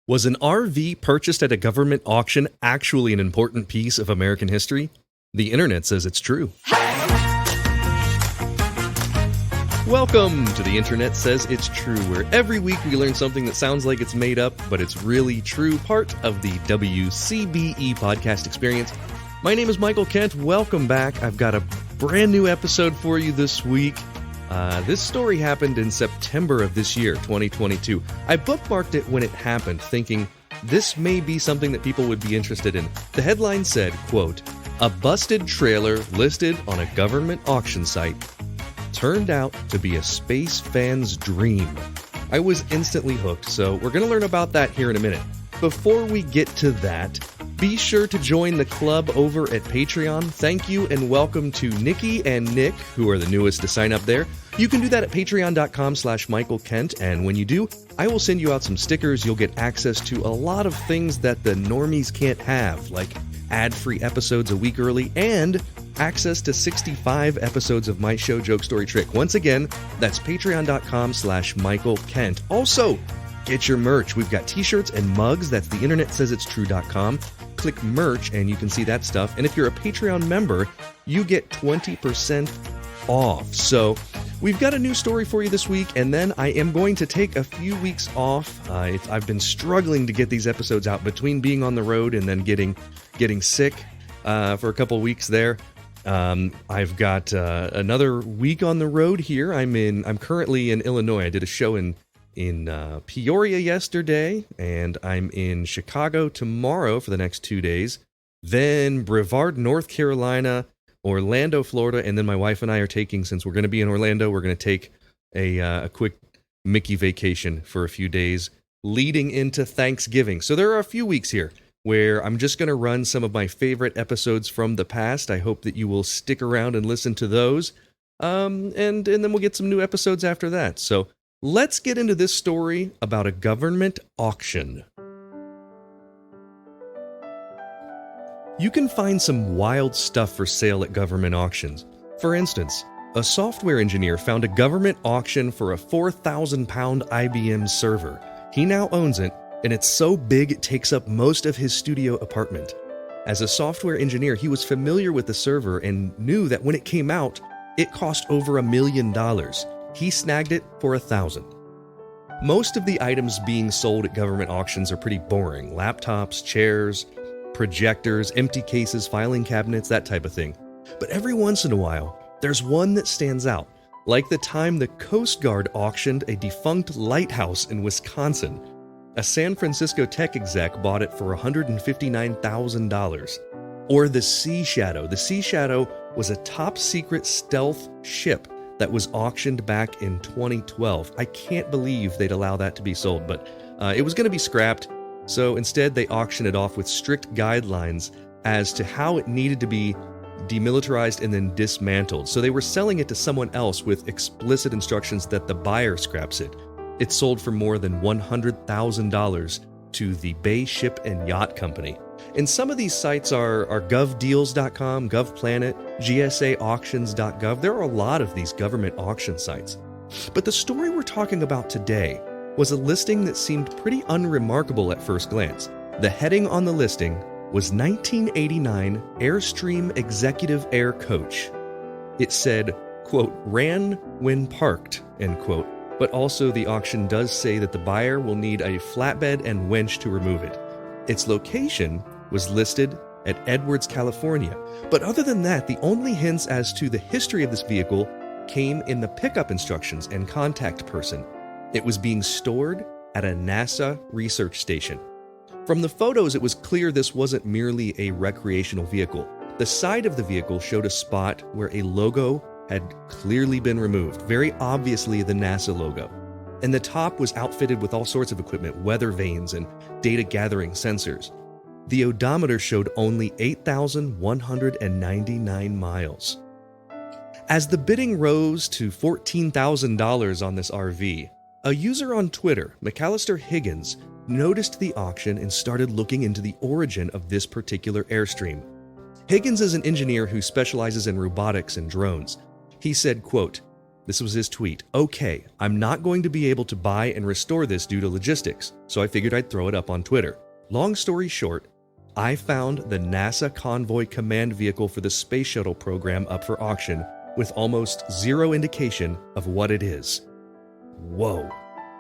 Was an RV purchased at a government auction actually an important piece of American history? The internet says it's true. Welcome to The Internet Says It's True, where every week we learn something that sounds like it's made up, but it's really true, part of the WCBE podcast experience. My name is Michael Kent. Welcome back. I've got a brand new episode for you this week. This story happened in September of this year, 2022. I bookmarked it when it happened, thinking this may be something that people would be interested in. The headline said, quote, "A busted trailer listed on a government auction site turned out to be a space fan's dream." I was instantly hooked, so we're going to learn about that here in a minute. Before we get to that, be sure to join the club over at Patreon. Thank you and welcome to Nikki and Nick, who are the newest to sign up there. You can do that at patreon.com/Michael Kent, and when you do, I will send you out some stickers. You'll get access to a lot of things that the normies can't have, like ad-free episodes a week early and access to 65 episodes of my show, Joke Story Trick. Once again, that's patreon.com/Michael Kent. Also, get your merch. We've got t-shirts and mugs. That's theinternetsayitstrue.com. Click merch and you can see that stuff. And if you're a Patreon member, you get 20% off. So we've got a new story for you this week, and then I am going to take a few weeks off. I've been struggling to get these episodes out between being on the road and then getting sick for a couple weeks there. I've got another week on the road here. I'm currently in Illinois. I did a show in Peoria yesterday, and I'm in Chicago tomorrow for the next 2 days. Then Brevard, North Carolina, Orlando, Florida, and then my wife and I are taking, since we're going to be in Orlando, we're going to take a quick Mickey vacation for a few days leading into Thanksgiving. So there are a few weeks here where I'm just going to run some of my favorite episodes from the past. I hope that you will stick around and listen to those, and then we'll get some new episodes after that. So let's get into this story about a government auction. You can find some wild stuff for sale at government auctions. For instance, a software engineer found a government auction for a 4,000-pound IBM server. He now owns it, and it's so big it takes up most of his studio apartment. As a software engineer, he was familiar with the server and knew that when it came out, it cost over $1 million. He snagged it for $1,000. Most of the items being sold at government auctions are pretty boring. Laptops, chairs, projectors, empty cases, filing cabinets, that type of thing. But every once in a while, there's one that stands out, like the time the Coast Guard auctioned a defunct lighthouse in Wisconsin. A San Francisco tech exec bought it for $159,000. Or the Sea Shadow. The Sea Shadow was a top-secret stealth ship that was auctioned back in 2012. I can't believe they'd allow that to be sold, but it was going to be scrapped, so instead they auctioned it off with strict guidelines as to how it needed to be demilitarized and then dismantled. So they were selling it to someone else with explicit instructions that the buyer scraps it. It sold for more than $100,000 to the Bay Ship and Yacht Company. And some of these sites are govdeals.com, GovPlanet, GSAauctions.gov. There are a lot of these government auction sites. But the story we're talking about today was a listing that seemed pretty unremarkable at first glance. The heading on the listing was 1989 Airstream Executive Air Coach. It said, quote, "ran when parked," end quote. But also the auction does say that the buyer will need a flatbed and winch to remove it. Its location was listed at Edwards, California. But other than that, the only hints as to the history of this vehicle came in the pickup instructions and contact person. It was being stored at a NASA research station. From the photos, it was clear this wasn't merely a recreational vehicle. The side of the vehicle showed a spot where a logo had clearly been removed, very obviously the NASA logo. And the top was outfitted with all sorts of equipment, weather vanes and data gathering sensors. The odometer showed only 8,199 miles. As the bidding rose to $14,000 on this RV, a user on Twitter, McAllister Higgins, noticed the auction and started looking into the origin of this particular Airstream. Higgins is an engineer who specializes in robotics and drones. He said, quote, This was his tweet. "Okay, I'm not going to be able to buy and restore this due to logistics, so I figured I'd throw it up on Twitter. Long story short, I found the NASA Convoy command vehicle for the Space Shuttle program up for auction with almost zero indication of what it is." Whoa.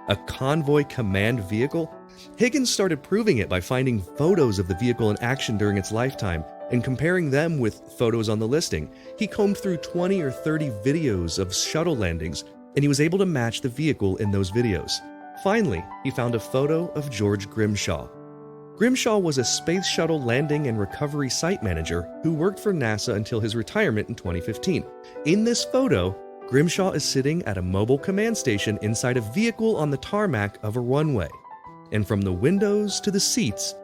A convoy command vehicle? Higgins started proving it by finding photos of the vehicle in action during its lifetime and comparing them with photos on the listing. He combed through 20 or 30 videos of shuttle landings, and he was able to match the vehicle in those videos. Finally, he found a photo of George Grimshaw. Grimshaw was a space shuttle landing and recovery site manager who worked for NASA until his retirement in 2015. In this photo, Grimshaw is sitting at a mobile command station inside a vehicle on the tarmac of a runway. And from the windows to the seats,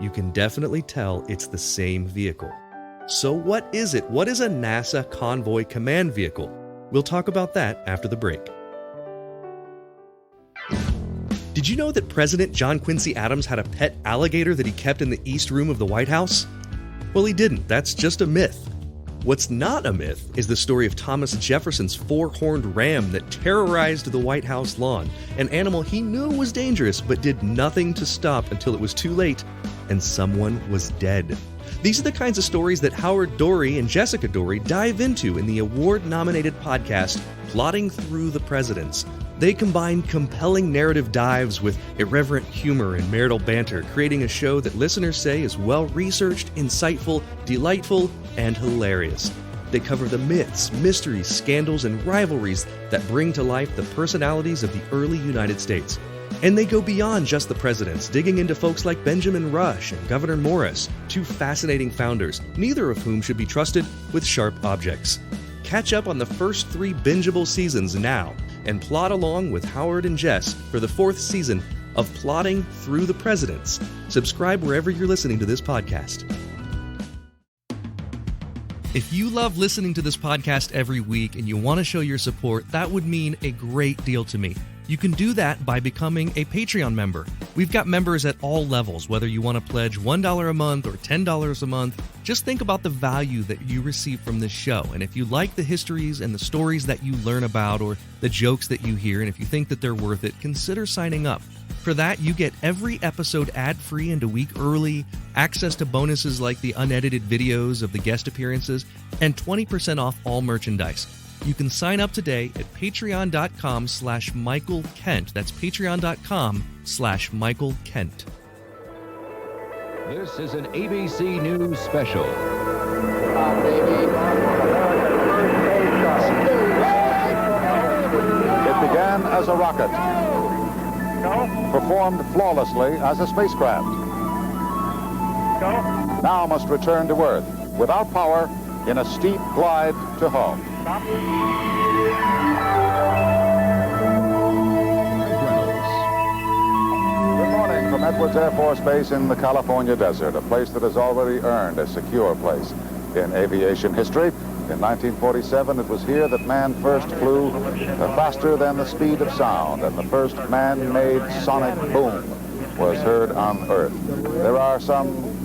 you can definitely tell it's the same vehicle. So what is it? What is a NASA Convoy command vehicle? We'll talk about that after the break. Did you know that President John Quincy Adams had a pet alligator that he kept in the East Room of the White House? Well, he didn't. That's just a myth. What's not a myth is the story of Thomas Jefferson's four-horned ram that terrorized the White House lawn, an animal he knew was dangerous but did nothing to stop until it was too late and someone was dead. These are the kinds of stories that Howard Dorey and Jessica Dorey dive into in the award-nominated podcast Plotting Through the Presidents. They combine compelling narrative dives with irreverent humor and marital banter, creating a show that listeners say is well-researched, insightful, delightful, and hilarious. They cover the myths, mysteries, scandals, and rivalries that bring to life the personalities of the early United States. And they go beyond just the presidents, digging into folks like Benjamin Rush and Gouverneur Morris, two fascinating founders, neither of whom should be trusted with sharp objects. Catch up on the first 3 bingeable seasons now, and plot along with Howard and Jess for the 4th season of Plotting Through the Presidents. Subscribe wherever you're listening to this podcast. If you love listening to this podcast every week and you want to show your support, that would mean a great deal to me. You can do that by becoming a Patreon member. We've got members at all levels, whether you want to pledge $1 a month or $10 a month. Just think about the value that you receive from this show. And if you like the histories and the stories that you learn about or the jokes that you hear, and if you think that they're worth it, consider signing up. For that, you get every episode ad-free and a week early, access to bonuses like the unedited videos of the guest appearances, and 20% off all merchandise. You can sign up today at patreon.com/Michael Kent. That's patreon.com/Michael Kent. This is an ABC News special. It began as a rocket, performed flawlessly as a spacecraft. Now must return to Earth without power in a steep glide to home. Good morning from Edwards Air Force Base in the California desert, a place that has already earned a secure place in aviation history. In 1947, it was here that man first flew faster than the speed of sound, and the first man-made sonic boom was heard on Earth. There are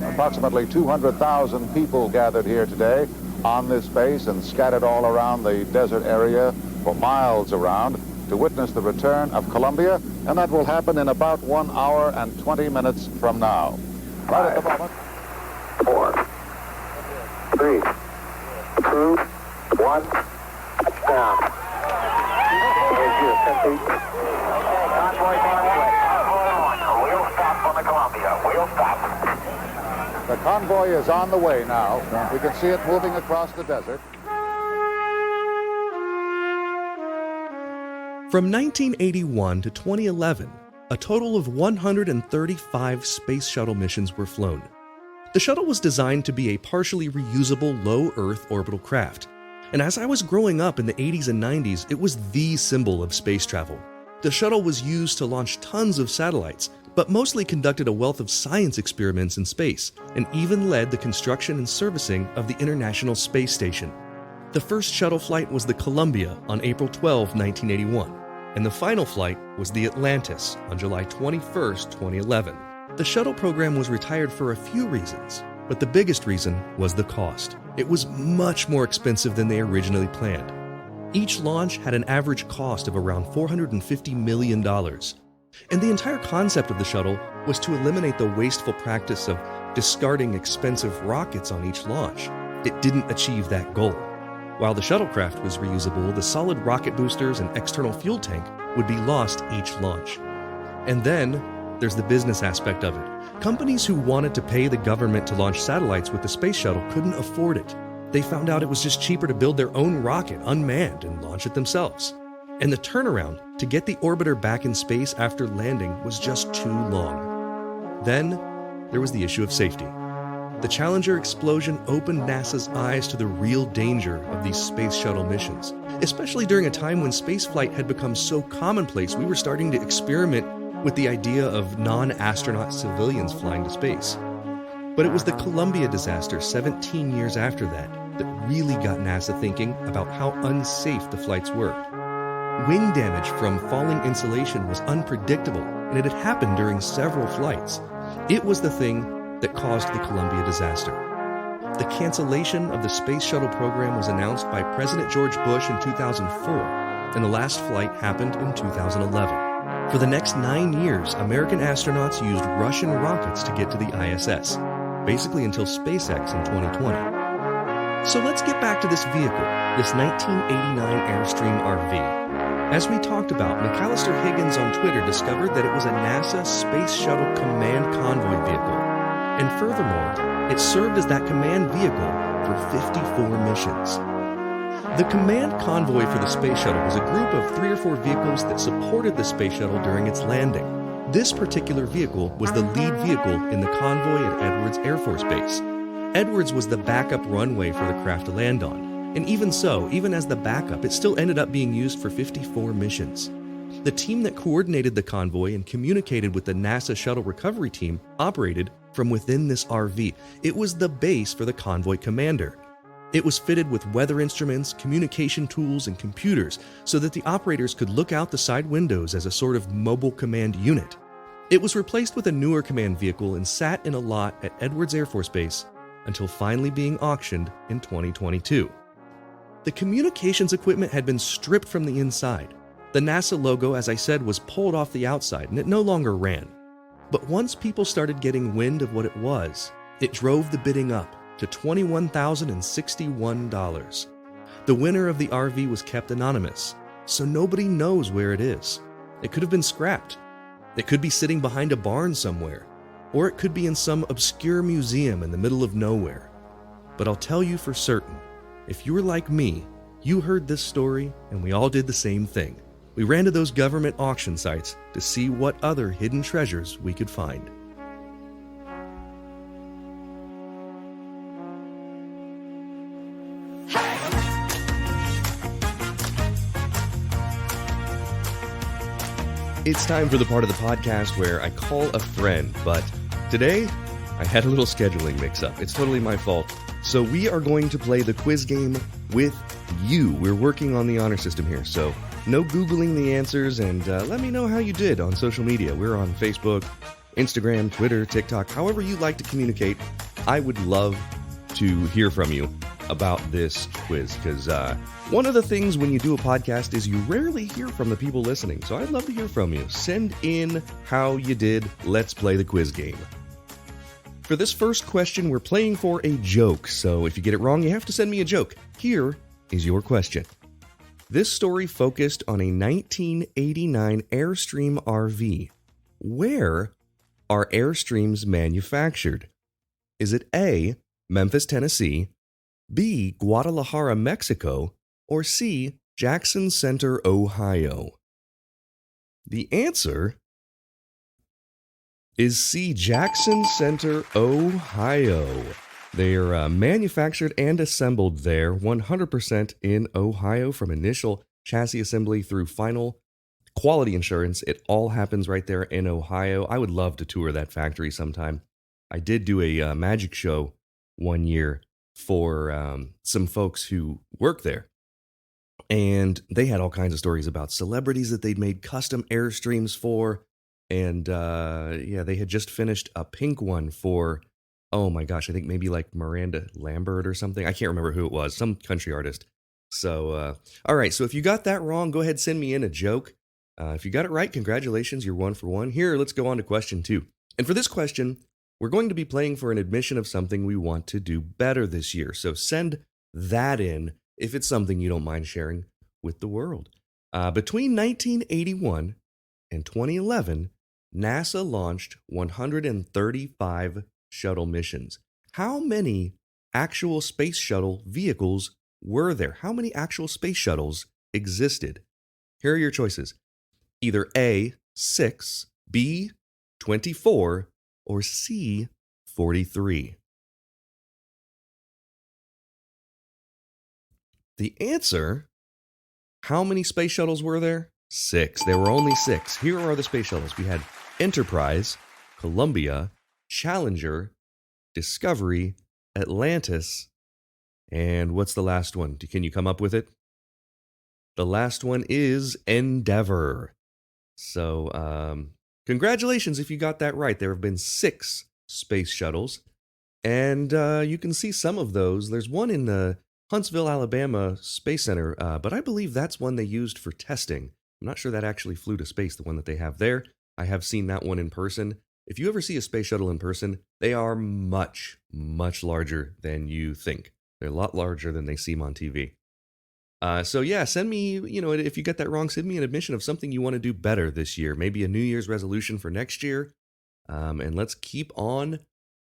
approximately 200,000 people gathered here today on this base and scattered all around the desert area for miles around to witness the return of Columbia, and that will happen in about 1 hour and 20 minutes from now. Right at the moment. 4, 3, 2, 1, down. We'll stop on the Columbia. We'll stop. The convoy is on the way now. We can see it moving across the desert. From 1981 to 2011, a total of 135 space shuttle missions were flown. The shuttle was designed to be a partially reusable low-Earth orbital craft. And as I was growing up in the 80s and 90s, it was the symbol of space travel. The shuttle was used to launch tons of satellites, but mostly conducted a wealth of science experiments in space, and even led the construction and servicing of the International Space Station. The first shuttle flight was the Columbia on April 12, 1981, and the final flight was the Atlantis on July 21, 2011. The shuttle program was retired for a few reasons, but the biggest reason was the cost. It was much more expensive than they originally planned. Each launch had an average cost of around $450 million. And the entire concept of the shuttle was to eliminate the wasteful practice of discarding expensive rockets on each launch. It didn't achieve that goal. While the shuttlecraft was reusable, the solid rocket boosters and external fuel tank would be lost each launch. And then there's the business aspect of it. Companies who wanted to pay the government to launch satellites with the space shuttle couldn't afford it. They found out it was just cheaper to build their own rocket unmanned and launch it themselves. And the turnaround to get the orbiter back in space after landing was just too long. Then there was the issue of safety. The Challenger explosion opened NASA's eyes to the real danger of these space shuttle missions, especially during a time when spaceflight had become so commonplace we were starting to experiment with the idea of non-astronaut civilians flying to space. But it was the Columbia disaster 17 years after that really got NASA thinking about how unsafe the flights were. Wing damage from falling insulation was unpredictable, and it had happened during several flights. It was the thing that caused the Columbia disaster. The cancellation of the space shuttle program was announced by President George Bush in 2004, and the last flight happened in 2011. For the next 9 years, American astronauts used Russian rockets to get to the ISS, basically until SpaceX in 2020. So let's get back to this vehicle, this 1989 Airstream RV. As we talked about, McAllister Higgins on Twitter discovered that it was a NASA Space Shuttle Command Convoy vehicle. And furthermore, it served as that command vehicle for 54 missions. The command convoy for the Space Shuttle was a group of 3 or 4 vehicles that supported the Space Shuttle during its landing. This particular vehicle was the lead vehicle in the convoy at Edwards Air Force Base. Edwards was the backup runway for the craft to land on. And even so, even as the backup, it still ended up being used for 54 missions. The team that coordinated the convoy and communicated with the NASA Shuttle Recovery Team operated from within this RV. It was the base for the convoy commander. It was fitted with weather instruments, communication tools, and computers so that the operators could look out the side windows as a sort of mobile command unit. It was replaced with a newer command vehicle and sat in a lot at Edwards Air Force Base until finally being auctioned in 2022. The communications equipment had been stripped from the inside. The NASA logo, as I said, was pulled off the outside and it no longer ran. But once people started getting wind of what it was, it drove the bidding up to $21,061. The winner of the RV was kept anonymous, so nobody knows where it is. It could have been scrapped. It could be sitting behind a barn somewhere, or it could be in some obscure museum in the middle of nowhere. But I'll tell you for certain, if you're like me, you heard this story and we all did the same thing. We ran to those government auction sites to see what other hidden treasures we could find. It's time for the part of the podcast where I call a friend, but today I had a little scheduling mix-up. It's totally my fault. So we are going to play the quiz game with you. We're working on the honor system here, so no Googling the answers, and let me know how you did on social media. We're on Facebook, Instagram, Twitter, TikTok, however you like to communicate. I would love to hear from you about this quiz, because one of the things when you do a podcast is you rarely hear from the people listening, so I'd love to hear from you. Send in how you did. Let's play the quiz game. For this first question, we're playing for a joke, so if you get it wrong, you have to send me a joke. Here is your question. This story focused on a 1989 Airstream RV. Where are Airstreams manufactured? Is it A, Memphis, Tennessee, B, Guadalajara, Mexico, or C, Jackson Center, Ohio? The answer is C, Jackson Center, Ohio. They are manufactured and assembled there 100% in Ohio, from initial chassis assembly through final quality assurance. It all happens right there in Ohio. I would love to tour that factory sometime. I did do a magic show one year for some folks who work there. And they had all kinds of stories about celebrities that they'd made custom Airstreams for. And they had just finished a pink one for, oh my gosh, I think maybe like Miranda Lambert or something. I can't remember who it was, some country artist. So, all right. So if you got that wrong, go ahead, send me in a joke. If you got it right, congratulations, you're 1 for 1. Here, let's go on to question 2. And for this question, we're going to be playing for an admission of something we want to do better this year. So send that in if it's something you don't mind sharing with the world. Between 1981 and 2011, NASA launched 135 shuttle missions. How many actual space shuttle vehicles were there? How many actual space shuttles existed? Here are your choices. Either A, 6, B, 24, or C, 43. The answer, how many space shuttles were there? 6. There were only 6. Here are the space shuttles. We had Enterprise, Columbia, Challenger, Discovery, Atlantis, and what's the last one? Can you come up with it? The last one is Endeavour. So, congratulations if you got that right. There have been 6 space shuttles, and you can see some of those. There's one in the Huntsville, Alabama Space Center, but I believe that's one they used for testing. I'm not sure that actually flew to space, the one that they have there. I have seen that one in person. If you ever see a space shuttle in person, they are much, much larger than you think. They're a lot larger than they seem on TV. So yeah, send me, if you get that wrong, send me an admission of something you want to do better this year. Maybe a New Year's resolution for next year. And let's keep on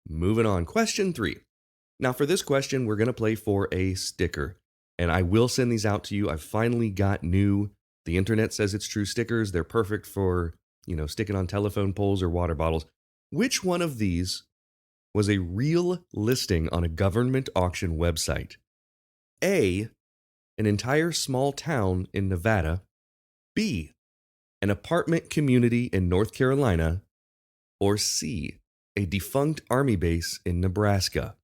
moving on. Question 3. Now for this question, we're going to play for a sticker. And I will send these out to you. I've finally got new, the internet says it's true stickers. They're perfect for, sticking on telephone poles or water bottles. Which one of these was a real listing on a government auction website? A, an entire small town in Nevada. B, an apartment community in North Carolina. Or C, a defunct army base in Nebraska.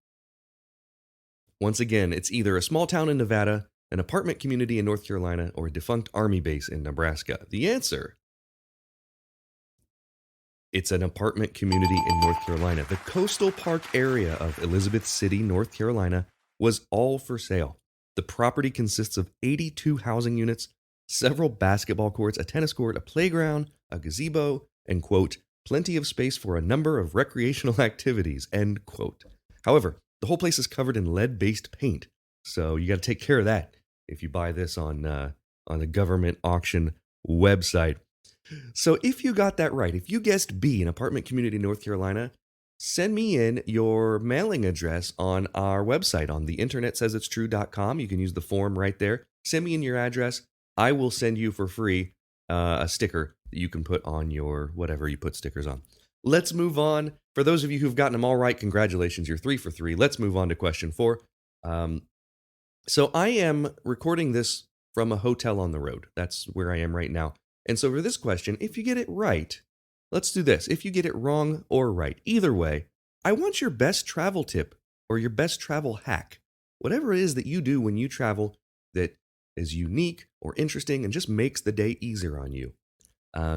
Once again, it's either a small town in Nevada, an apartment community in North Carolina, or a defunct army base in Nebraska. The answer, it's an apartment community in North Carolina. The coastal park area of Elizabeth City, North Carolina, was all for sale. The property consists of 82 housing units, several basketball courts, a tennis court, a playground, a gazebo, and, quote, plenty of space for a number of recreational activities, end quote. However, the whole place is covered in lead-based paint, so you got to take care of that if you buy this on the government auction website. So if you got that right, if you guessed B, an apartment community in North Carolina, send me in your mailing address on our website on theinternetsaysetstrue.com. You can use the form right there. Send me in your address. I will send you for free a sticker that you can put on your whatever you put stickers on. Let's move on. For those of you who've gotten them all right, congratulations, you're 3 for 3. Let's move on to question 4. So I am recording this from a hotel on the road. That's where I am right now. And so for this question, if you get it right, let's do this. If you get it wrong or right, either way, I want your best travel tip or your best travel hack. Whatever it is that you do when you travel that is unique or interesting and just makes the day easier on you.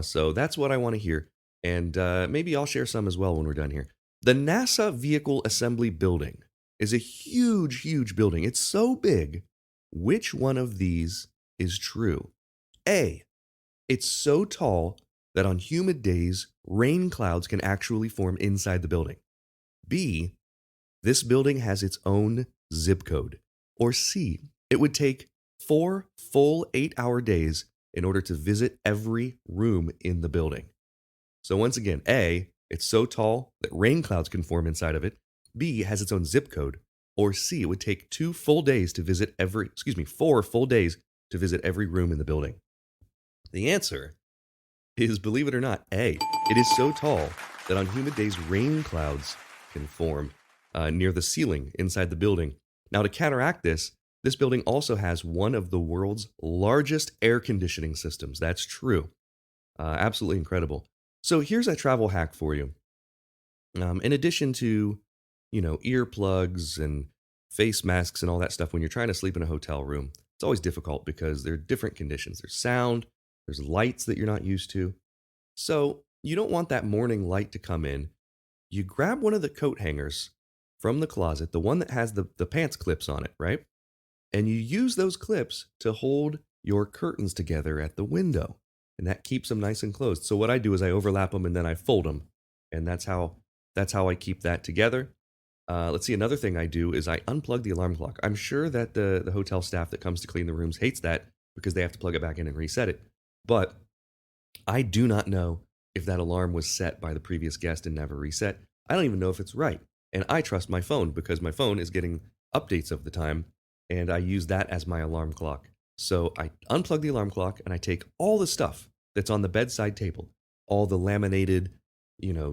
So that's what I want to hear. And maybe I'll share some as well when we're done here. The NASA Vehicle Assembly Building is a huge, huge building. It's so big. Which one of these is true? A, it's so tall that on humid days, rain clouds can actually form inside the building. B, this building has its own zip code. Or C, it would take 4 full 8-hour days in order to visit every room in the building. So once again, A, it's so tall that rain clouds can form inside of it. B, has its own zip code. Or C, it would take 4 full days to visit every room in the building. The answer is, believe it or not, A. It is so tall that on humid days, rain clouds can form near the ceiling inside the building. Now, to counteract this, this building also has one of the world's largest air conditioning systems. That's true. Absolutely incredible. So here's a travel hack for you. In addition to, earplugs and face masks and all that stuff when you're trying to sleep in a hotel room, it's always difficult because there are different conditions. There's sound, there's lights that you're not used to. So you don't want that morning light to come in. You grab one of the coat hangers from the closet, the one that has the pants clips on it, right? and you use those clips to hold your curtains together at the window, and that keeps them nice and closed. So what I do is I overlap them and then I fold them, and that's how I keep that together. Let's see, another thing I do is I unplug the alarm clock. I'm sure that the hotel staff that comes to clean the rooms hates that because they have to plug it back in and reset it. But I do not know if that alarm was set by the previous guest and never reset. I don't even know if it's right. And I trust my phone because my phone is getting updates of the time, and I use that as my alarm clock. So I unplug the alarm clock and I take all the stuff that's on the bedside table, all the laminated,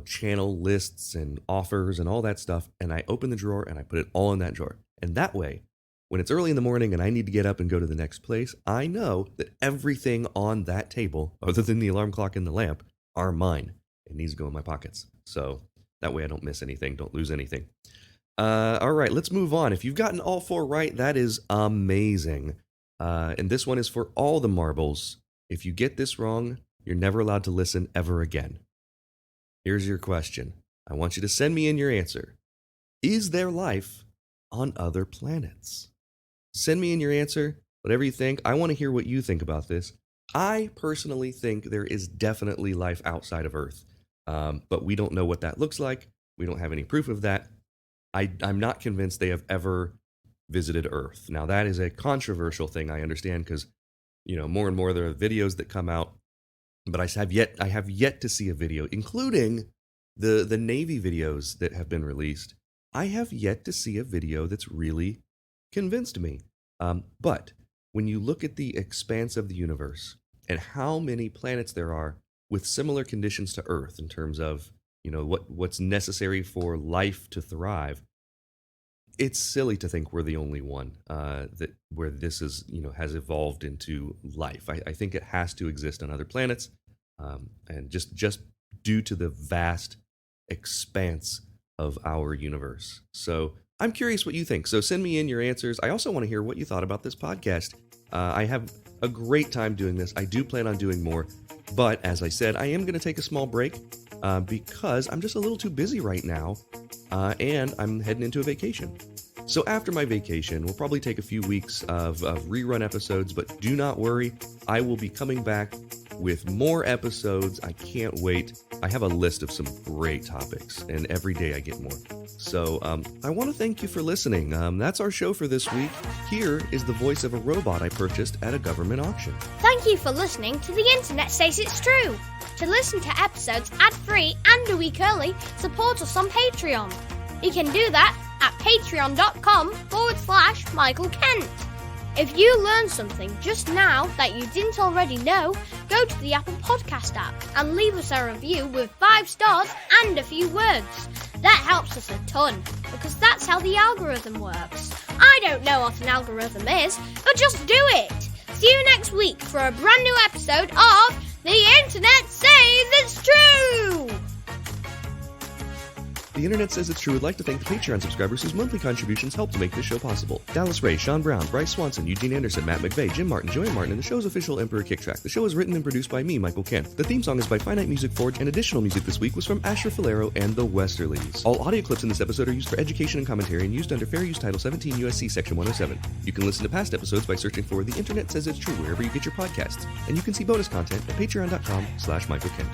channel lists and offers and all that stuff, and I open the drawer and I put it all in that drawer. And that way, when it's early in the morning and I need to get up and go to the next place, I know that everything on that table, other than the alarm clock and the lamp, are mine. It needs to go in my pockets. So that way I don't miss anything, don't lose anything. All right, let's move on. If you've gotten all 4 right, that is amazing. And this one is for all the marbles. If you get this wrong, you're never allowed to listen ever again. Here's your question. I want you to send me in your answer. Is there life on other planets? Send me in your answer, whatever you think. I want to hear what you think about this. I personally think there is definitely life outside of Earth, but we don't know what that looks like. We don't have any proof of that. I'm not convinced they have ever visited Earth. Now, that is a controversial thing, I understand, because more and more there are videos that come out, but I have yet to see a video, including the Navy videos that have been released. I have yet to see a video that's really convinced me. But when you look at the expanse of the universe and how many planets there are with similar conditions to Earth in terms of what's necessary for life to thrive, it's silly to think we're the only one where this is has evolved into life. I think it has to exist on other planets, and just due to the vast expanse of our universe. So I'm curious what you think. So send me in your answers. I also want to hear what you thought about this podcast. I have a great time doing this. I do plan on doing more, but as I said, I am going to take a small break because I'm just a little too busy right now, and I'm heading into a vacation. So after my vacation, we'll probably take a few weeks of rerun episodes, but do not worry, I will be coming back with more episodes. I can't wait. I have a list of some great topics, and every day I get more. So I want to thank you for listening. That's our show for this week. Here is the voice of a robot I purchased at a government auction. Thank you for listening to The Internet Says It's True. To listen to episodes ad-free and a week early, support us on Patreon. You can do that at patreon.com/Michael Kent. If you learned something just now that you didn't already know, go to the Apple Podcast app and leave us a review with 5 stars and a few words. That helps us a ton, because that's how the algorithm works. I don't know what an algorithm is, but just do it. See you next week for a brand new episode of The Internet Says It's True! The Internet Says It's True would like to thank the Patreon subscribers whose monthly contributions help to make this show possible. Dallas Ray, Sean Brown, Bryce Swanson, Eugene Anderson, Matt McVeigh, Jim Martin, Joanne Martin, and the show's official Emperor Kick Track. The show is written and produced by me, Michael Kent. The theme song is by Finite Music Forge, and additional music this week was from Asher Falero and the Westerlies. All audio clips in this episode are used for education and commentary and used under Fair Use Title 17 U.S.C. Section 107. You can listen to past episodes by searching for The Internet Says It's True wherever you get your podcasts, and you can see bonus content at patreon.com/Michael Kent.